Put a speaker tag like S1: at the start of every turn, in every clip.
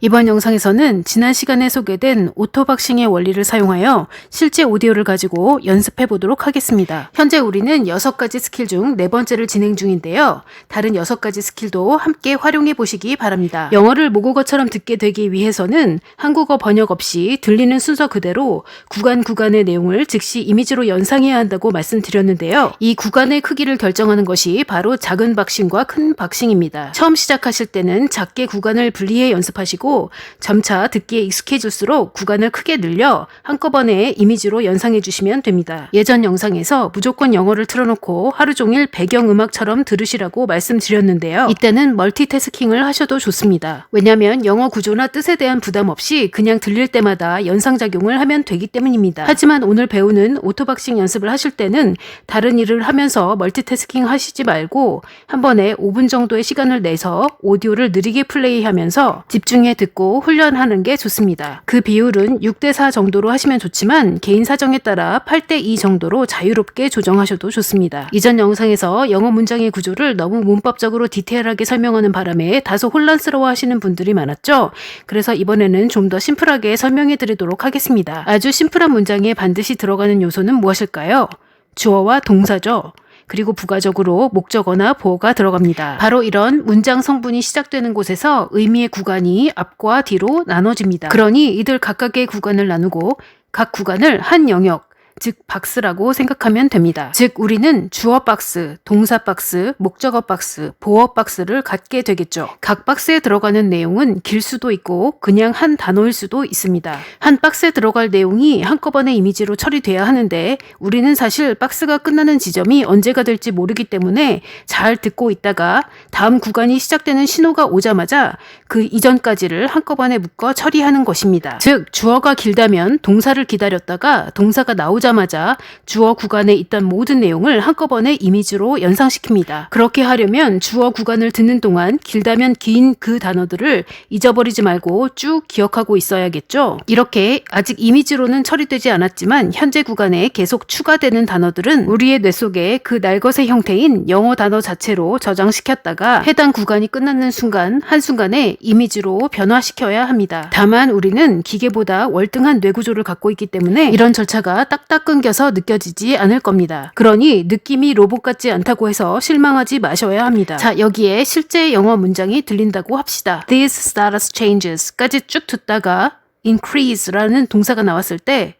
S1: 이번 영상에서는 지난 시간에 소개된 오토박싱의 원리를 사용하여 실제 오디오를 가지고 연습해 보도록 하겠습니다. 현재 우리는 6가지 스킬 중 4번째를 진행 중인데요. 다른 6가지 스킬도 함께 활용해 보시기 바랍니다. 영어를 모국어처럼 듣게 되기 위해서는 한국어 번역 없이 들리는 순서 그대로 구간의 내용을 즉시 이미지로 연상해야 한다고 말씀드렸는데요. 이 구간의 크기를 결정하는 것이 바로 작은 박싱과 큰 박싱입니다. 처음 시작하실 때는 작게 구간을 분리해 연습하시고 점차 듣기에 익숙해질수록 구간을 크게 늘려 한꺼번에 이미지로 연상해 주시면 됩니다. 예전 영상에서 무조건 영어를 틀어놓고 하루 종일 배경음악처럼 들으시라고 말씀드렸는데요. 이때는 멀티태스킹을 하셔도 좋습니다. 왜냐하면 영어 구조나 뜻에 대한 부담 없이 그냥 들릴 때마다 연상작용을 하면 되기 때문입니다. 하지만 오늘 배우는 오토박싱 연습을 하실 때는 다른 일을 하면서 멀티태스킹 하시지 말고 한 번에 5분 정도의 시간을 내서 오디오를 느리게 플레이하면서 집중해 듣고 훈련하는 게 좋습니다. 그 비율은 6대4 정도로 하시면 좋지만 개인 사정에 따라 8대2 정도로 자유롭게 조정하셔도 좋습니다. 이전 영상에서 영어 문장의 구조를 너무 문법적으로 디테일하게 설명하는 바람에 다소 혼란스러워 하시는 분들이 많았죠. 그래서 이번에는 좀 더 심플하게 설명해 드리도록 하겠습니다. 아주 심플한 문장에 반드시 들어가는 요소는 무엇일까요? 주어와 동사죠. 그리고 부가적으로 목적어나 보어가 들어갑니다. 바로 이런 문장 성분이 시작되는 곳에서 의미의 구간이 앞과 뒤로 나눠집니다. 그러니 이들 각각의 구간을 나누고 각 구간을 한 영역, 즉 박스라고 생각하면 됩니다. 즉 우리는 주어 박스, 동사 박스, 목적어 박스, 보어 박스를 갖게 되겠죠. 각 박스에 들어가는 내용은 길 수도 있고 그냥 한 단어일 수도 있습니다. 한 박스에 들어갈 내용이 한꺼번에 이미지로 처리돼야 하는데 우리는 사실 박스가 끝나는 지점이 언제가 될지 모르기 때문에 잘 듣고 있다가 다음 구간이 시작되는 신호가 오자마자 그 이전까지를 한꺼번에 묶어 처리하는 것입니다. 즉 주어가 길다면 동사를 기다렸다가 동사가 나오자마자 주어 구간에 있던 모든 내용을 한꺼번에 이미지로 연상시킵니다. 그렇게 하려면 주어 구간을 듣는 동안 길다면 긴 그 단어들을 잊어버리지 말고 쭉 기억하고 있어야겠죠. 이렇게 아직 이미지로는 처리되지 않았지만 현재 구간에 계속 추가되는 단어들은 우리의 뇌 속에 그 날것의 형태인 영어 단어 자체로 저장시켰다가 해당 구간이 끝나는 순간 한순간에 이미지로 변화시켜야 합니다. 다만 우리는 기계보다 월등한 뇌구조를 갖고 있기 때문에 이런 절차가 딱딱 끊겨서 느껴지지 않을 겁니다. 그러니 느낌이 로봇 같지 않다고 해서 실망하지 마셔야 합니다. 자, 여기에 실제 영어 문장이 들린다고 합시다. This status changes까지 쭉 듣다가 increase라는 동사가 나왔을 때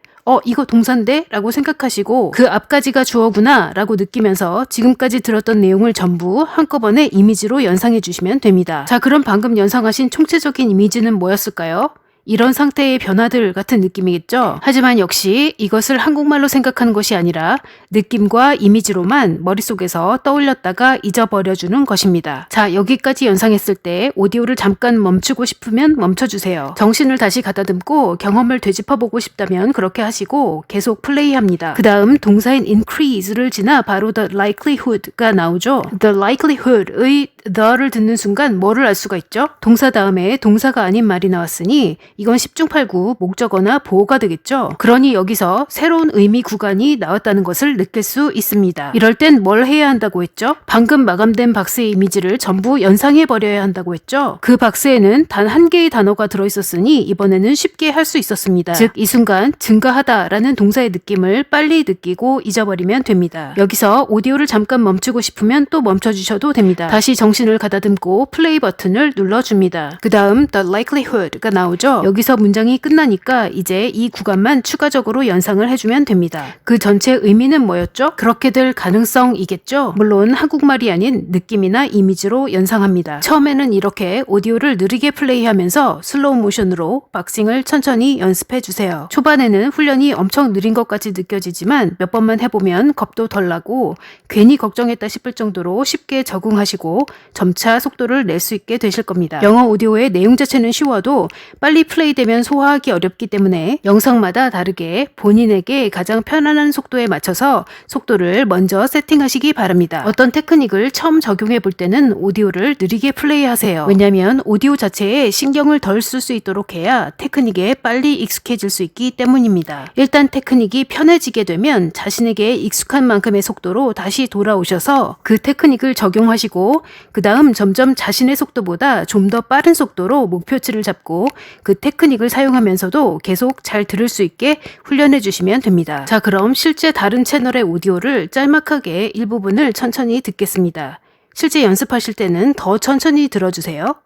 S1: 이거 동사인데? 라고 생각하시고 그 앞까지가 주어구나 라고 느끼면서 지금까지 들었던 내용을 전부 한꺼번에 이미지로 연상해 주시면 됩니다. 자, 그럼 방금 연상하신 총체적인 이미지는 뭐였을까요? 이런 상태의 변화들 같은 느낌이겠죠? 하지만 역시 이것을 한국말로 생각하는 것이 아니라 느낌과 이미지로만 머릿속에서 떠올렸다가 잊어버려주는 것입니다. 자, 여기까지 연상했을 때 오디오를 잠깐 멈추고 싶으면 멈춰주세요. 정신을 다시 가다듬고 경험을 되짚어보고 싶다면 그렇게 하시고 계속 플레이합니다. 그 다음 동사인 increase를 지나 바로 the likelihood가 나오죠. the likelihood의 the를 듣는 순간 뭐를 알 수가 있죠? 동사 다음에 동사가 아닌 말이 나왔으니 이건 10중8구 목적어나 보어가 되겠죠. 그러니 여기서 새로운 의미 구간이 나왔다는 것을 느낄 수 있습니다. 이럴 땐 뭘 해야 한다고 했죠? 방금 마감된 박스의 이미지를 전부 연상해 버려야 한다고 했죠. 그 박스에는 단 한 개의 단어가 들어있었으니 이번에는 쉽게 할 수 있었습니다. 즉 이 순간 증가하다 라는 동사의 느낌을 빨리 느끼고 잊어버리면 됩니다. 여기서 오디오를 잠깐 멈추고 싶으면 또 멈춰주셔도 됩니다. 다시 정신을 가다듬고 플레이 버튼을 눌러줍니다. 그 다음 the likelihood가 나오죠. 여기서 문장이 끝나니까 이제 이 구간만 추가적으로 연상을 해주면 됩니다. 그 전체 의미는 뭐였죠? 그렇게 될 가능성이겠죠? 물론 한국말이 아닌 느낌이나 이미지로 연상합니다. 처음에는 이렇게 오디오를 느리게 플레이하면서 슬로우 모션으로 박싱을 천천히 연습해주세요. 초반에는 훈련이 엄청 느린 것 같이 느껴지지만 몇 번만 해보면 겁도 덜 나고 괜히 걱정했다 싶을 정도로 쉽게 적응하시고 점차 속도를 낼 수 있게 되실 겁니다. 영어 오디오의 내용 자체는 쉬워도 빨리 플레이되면 소화하기 어렵기 때문에 영상마다 다르게 본인에게 가장 편안한 속도에 맞춰서 속도를 먼저 세팅하시기 바랍니다. 어떤 테크닉을 처음 적용해 볼 때는 오디오를 느리게 플레이하세요. 왜냐하면 오디오 자체에 신경을 덜 쓸 수 있도록 해야 테크닉에 빨리 익숙해질 수 있기 때문입니다. 일단 테크닉이 편해지게 되면 자신에게 익숙한 만큼의 속도로 다시 돌아오셔서 그 테크닉을 적용하시고 그 다음 점점 자신의 속도보다 좀 더 빠른 속도로 목표치를 잡고 그 테크닉을 사용하면서도 계속 잘 들을 수 있게 훈련해 주시면 됩니다. 자, 그럼 실제 다른 채널의 오디오를 짤막하게 일부분을 천천히 듣겠습니다. 실제 연습하실 때는 더 천천히 들어주세요.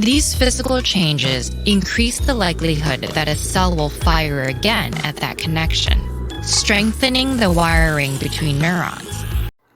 S2: These physical changes increase the likelihood that a cell will fire again at that connection, strengthening the wiring between neurons.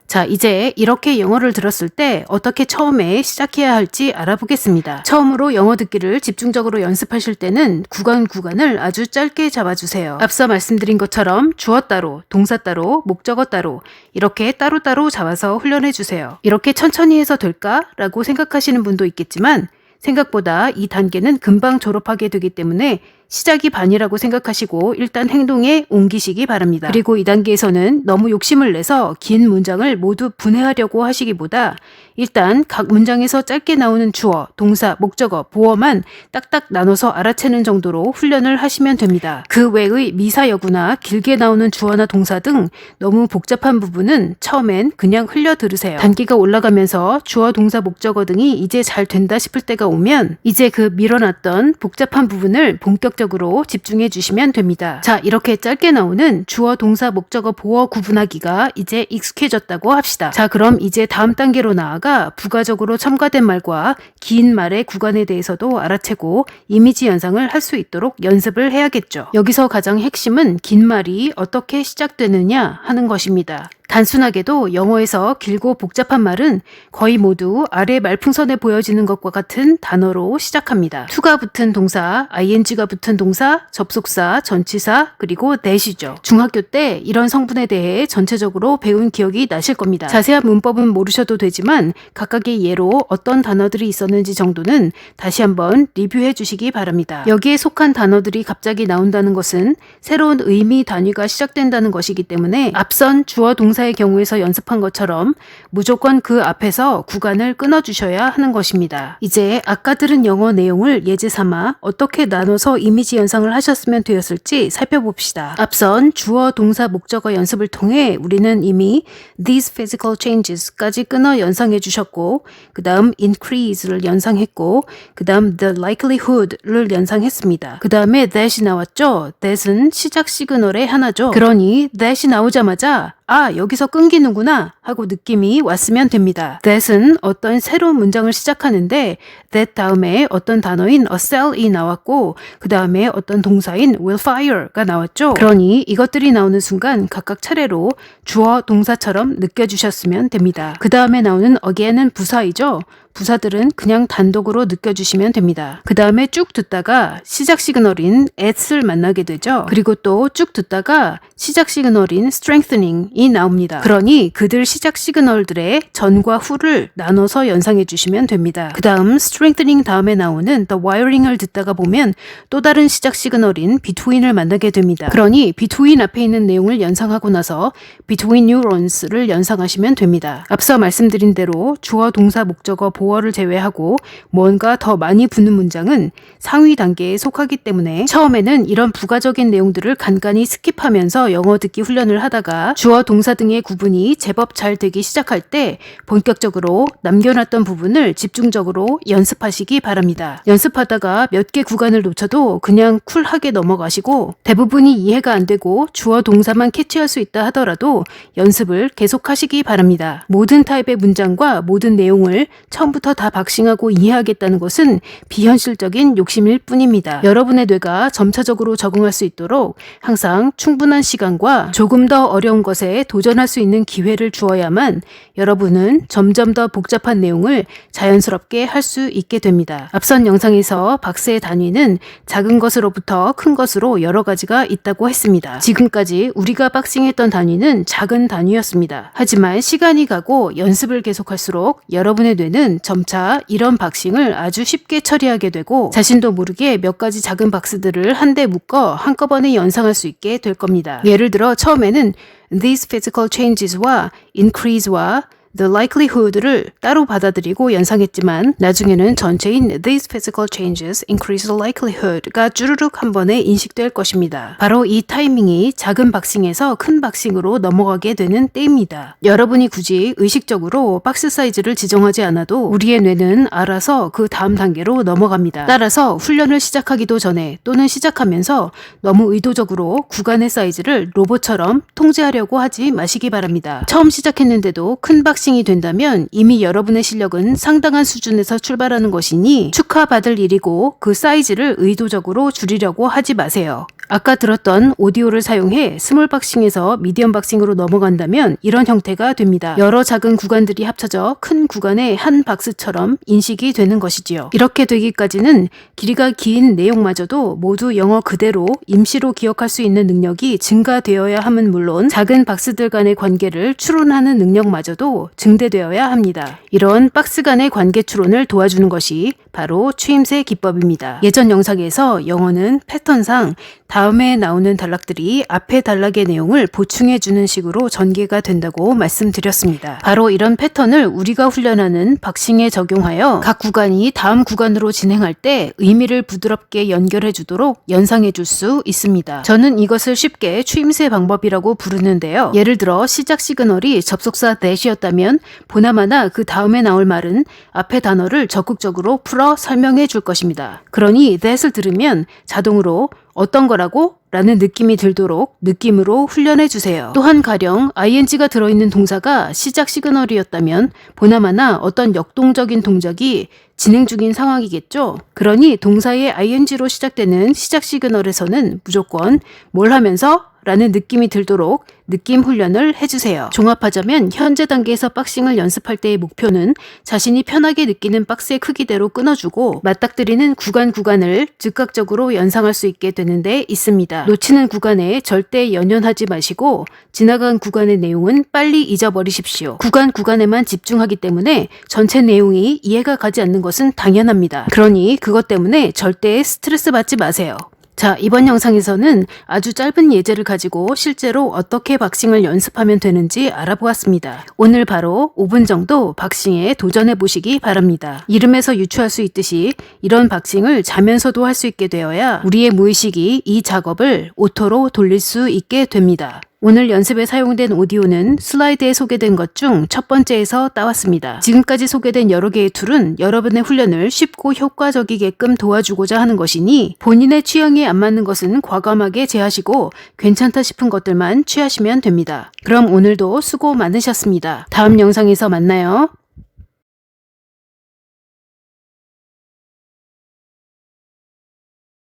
S1: 자, 이제 이렇게 영어를 들었을 때 어떻게 처음에 시작해야 할지 알아보겠습니다. 처음으로 영어 듣기를 집중적으로 연습하실 때는 구간을 아주 짧게 잡아주세요. 앞서 말씀드린 것처럼 주어 따로, 동사 따로, 목적어 따로 이렇게 따로따로 잡아서 훈련해 주세요. 이렇게 천천히 해서 될까라고 생각하시는 분도 있겠지만 생각보다 이 단계는 금방 졸업하게 되기 때문에 시작이 반이라고 생각하시고 일단 행동에 옮기시기 바랍니다. 그리고 이 단계에서는 너무 욕심을 내서 긴 문장을 모두 분해하려고 하시기보다 일단 각 문장에서 짧게 나오는 주어, 동사, 목적어, 보어만 딱딱 나눠서 알아채는 정도로 훈련을 하시면 됩니다. 그 외의 미사여구나 길게 나오는 주어나 동사 등 너무 복잡한 부분은 처음엔 그냥 흘려 들으세요. 단계가 올라가면서 주어, 동사, 목적어 등이 이제 잘 된다 싶을 때가 오면 이제 그 밀어놨던 복잡한 부분을 본격적으로 집중해 주시면 됩니다. 자, 이렇게 짧게 나오는 주어, 동사, 목적어, 보어 구분하기가 이제 익숙해졌다고 합시다. 자, 그럼 이제 다음 단계로 나아가 부가적으로 첨가된 말과 긴 말의 구간에 대해서도 알아채고 이미지 연상을 할 수 있도록 연습을 해야겠죠. 여기서 가장 핵심은 긴 말이 어떻게 시작되느냐 하는 것입니다. 단순하게도 영어에서 길고 복잡한 말은 거의 모두 아래 말풍선에 보여지는 것과 같은 단어로 시작합니다. to가 붙은 동사, ing가 붙은 동사, 접속사, 전치사, 그리고 that이죠. 중학교 때 이런 성분에 대해 전체적으로 배운 기억이 나실 겁니다. 자세한 문법은 모르셔도 되지만 각각의 예로 어떤 단어들이 있었는지 정도는 다시 한번 리뷰해 주시기 바랍니다. 여기에 속한 단어들이 갑자기 나온다는 것은 새로운 의미 단위가 시작된다는 것이기 때문에 앞선 주어 동사의 경우에서 연습한 것처럼 무조건 그 앞에서 구간을 끊어주셔야 하는 것입니다. 이제 아까 들은 영어 내용을 예제 삼아 어떻게 나눠서 이미지 연상을 하셨으면 되었을지 살펴봅시다. 앞선 주어, 동사, 목적어 연습을 통해 우리는 이미 these physical changes까지 끊어 연상해 주셨고 그 다음 increase를 연상했고 그 다음 the likelihood를 연상했습니다. 그 다음에 that이 나왔죠. that은 시작 시그널의 하나죠. 그러니 that이 나오자마자 아, 여기서 끊기는구나 하고 느낌이 왔으면 됩니다. that은 어떤 새로운 문장을 시작하는데 that 다음에 어떤 단어인 a cell이 나왔고 그 다음에 어떤 동사인 will fire가 나왔죠. 그러니 이것들이 나오는 순간 각각 차례로 주어, 동사처럼 느껴주셨으면 됩니다. 그 다음에 나오는 again은 부사이죠. 부사들은 그냥 단독으로 느껴주시면 됩니다. 그 다음에 쭉 듣다가 시작 시그널인 at을 만나게 되죠. 그리고 또 쭉 듣다가 시작 시그널인 strengthening이 나옵니다. 그러니 그들 시작 시그널들의 전과 후를 나눠서 연상해 주시면 됩니다. 그 다음 strengthening 다음에 나오는 the wiring을 듣다가 보면 또 다른 시작 시그널인 between을 만나게 됩니다. 그러니 between 앞에 있는 내용을 연상하고 나서 between neurons를 연상하시면 됩니다. 앞서 말씀드린 대로 주어, 동사, 목적어, 보어를 제외하고 뭔가 더 많이 붙는 문장은 상위 단계에 속하기 때문에 처음에는 이런 부가적인 내용들을 간간히 스킵하면서 영어 듣기 훈련을 하다가 주어, 동사 등의 구분이 제법 잘 되기 시작할 때 본격적으로 남겨놨던 부분을 집중적으로 연습하시기 바랍니다. 연습하다가 몇 개 구간을 놓쳐도 그냥 쿨하게 넘어가시고 대부분이 이해가 안 되고 주어, 동사만 캐치할 수 있다 하더라도 연습을 계속하시기 바랍니다. 모든 타입의 문장과 모든 내용을 처음부터 다 박싱하고 이해하겠다는 것은 비현실적인 욕심일 뿐입니다. 여러분의 뇌가 점차적으로 적응할 수 있도록 항상 충분한 시간과 조금 더 어려운 것에 도전할 수 있는 기회를 주어야만 여러분은 점점 더 복잡한 내용을 자연스럽게 할 수 있게 됩니다. 앞선 영상에서 박스의 단위는 작은 것으로부터 큰 것으로 여러 가지가 있다고 했습니다. 지금까지 우리가 박싱했던 단위는 작은 단위였습니다. 하지만 시간이 가고 연습을 계속할수록 여러분의 뇌는 점차 이런 박싱을 아주 쉽게 처리하게 되고 자신도 모르게 몇 가지 작은 박스들을 한데 묶어 한꺼번에 연상할 수 있게 될 겁니다. 예를 들어 처음에는 these physical changes와 increase와 the likelihood를 따로 받아들이고 연상했지만 나중에는 전체인 these physical changes increase the likelihood가 쭈르륵 한 번에 인식될 것입니다. 바로 이 타이밍이 작은 박싱에서 큰 박싱으로 넘어가게 되는 때입니다. 여러분이 굳이 의식적으로 박스 사이즈를 지정하지 않아도 우리의 뇌는 알아서 그 다음 단계로 넘어갑니다. 따라서 훈련을 시작하기도 전에 또는 시작하면서 너무 의도적으로 구간의 사이즈를 로봇처럼 통제하려고 하지 마시기 바랍니다. 처음 시작했는데도 큰 박싱이 된다면 이미 여러분의 실력은 상당한 수준에서 출발하는 것이니 축하받을 일이고 그 사이즈를 의도적으로 줄이려고 하지 마세요. 아까 들었던 오디오를 사용해 스몰 박싱에서 미디엄 박싱으로 넘어간다면 이런 형태가 됩니다. 여러 작은 구간들이 합쳐져 큰 구간의 한 박스처럼 인식이 되는 것이지요. 이렇게 되기까지는 길이가 긴 내용마저도 모두 영어 그대로 임시로 기억할 수 있는 능력이 증가되어야 함은 물론 작은 박스들 간의 관계를 추론하는 능력마저도 증대되어야 합니다. 이런 박스 간의 관계 추론을 도와주는 것이 바로 추임새 기법입니다. 예전 영상에서 영어는 패턴상 다음에 나오는 단락들이 앞에 단락의 내용을 보충해주는 식으로 전개가 된다고 말씀드렸습니다. 바로 이런 패턴을 우리가 훈련하는 박싱에 적용하여 각 구간이 다음 구간으로 진행할 때 의미를 부드럽게 연결해주도록 연상해줄 수 있습니다. 저는 이것을 쉽게 추임새 방법이라고 부르는데요. 예를 들어 시작 시그널이 접속사 that이었다면 보나마나 그 다음에 나올 말은 앞에 단어를 적극적으로 풀어 설명해 줄 것입니다. 그러니 that을 들으면 자동으로 어떤 거라고? 라는 느낌이 들도록 느낌으로 훈련해 주세요. 또한 가령 ing가 들어있는 동사가 시작 시그널이었다면 보나마나 어떤 역동적인 동작이 진행 중인 상황이겠죠. 그러니 동사의 ing로 시작되는 시작 시그널에서는 무조건 뭘 하면서? 라는 느낌이 들도록 느낌 훈련을 해주세요. 종합하자면 현재 단계에서 박싱을 연습할 때의 목표는 자신이 편하게 느끼는 박스의 크기대로 끊어주고 맞닥뜨리는 구간을 즉각적으로 연상할 수 있게 되는 데 있습니다. 놓치는 구간에 절대 연연하지 마시고 지나간 구간의 내용은 빨리 잊어버리십시오. 구간에만 집중하기 때문에 전체 내용이 이해가 가지 않는 것은 당연합니다. 그러니 그것 때문에 절대 스트레스 받지 마세요. 자, 이번 영상에서는 아주 짧은 예제를 가지고 실제로 어떻게 박싱을 연습하면 되는지 알아보았습니다. 오늘 바로 5분 정도 박싱에 도전해 보시기 바랍니다. 이름에서 유추할 수 있듯이 이런 박싱을 자면서도 할 수 있게 되어야 우리의 무의식이 이 작업을 오토로 돌릴 수 있게 됩니다. 오늘 연습에 사용된 오디오는 슬라이드에 소개된 것 중 첫 번째에서 따왔습니다. 지금까지 소개된 여러 개의 툴은 여러분의 훈련을 쉽고 효과적이게끔 도와주고자 하는 것이니 본인의 취향에 안 맞는 것은 과감하게 제하시고 괜찮다 싶은 것들만 취하시면 됩니다. 그럼 오늘도 수고 많으셨습니다. 다음 영상에서 만나요.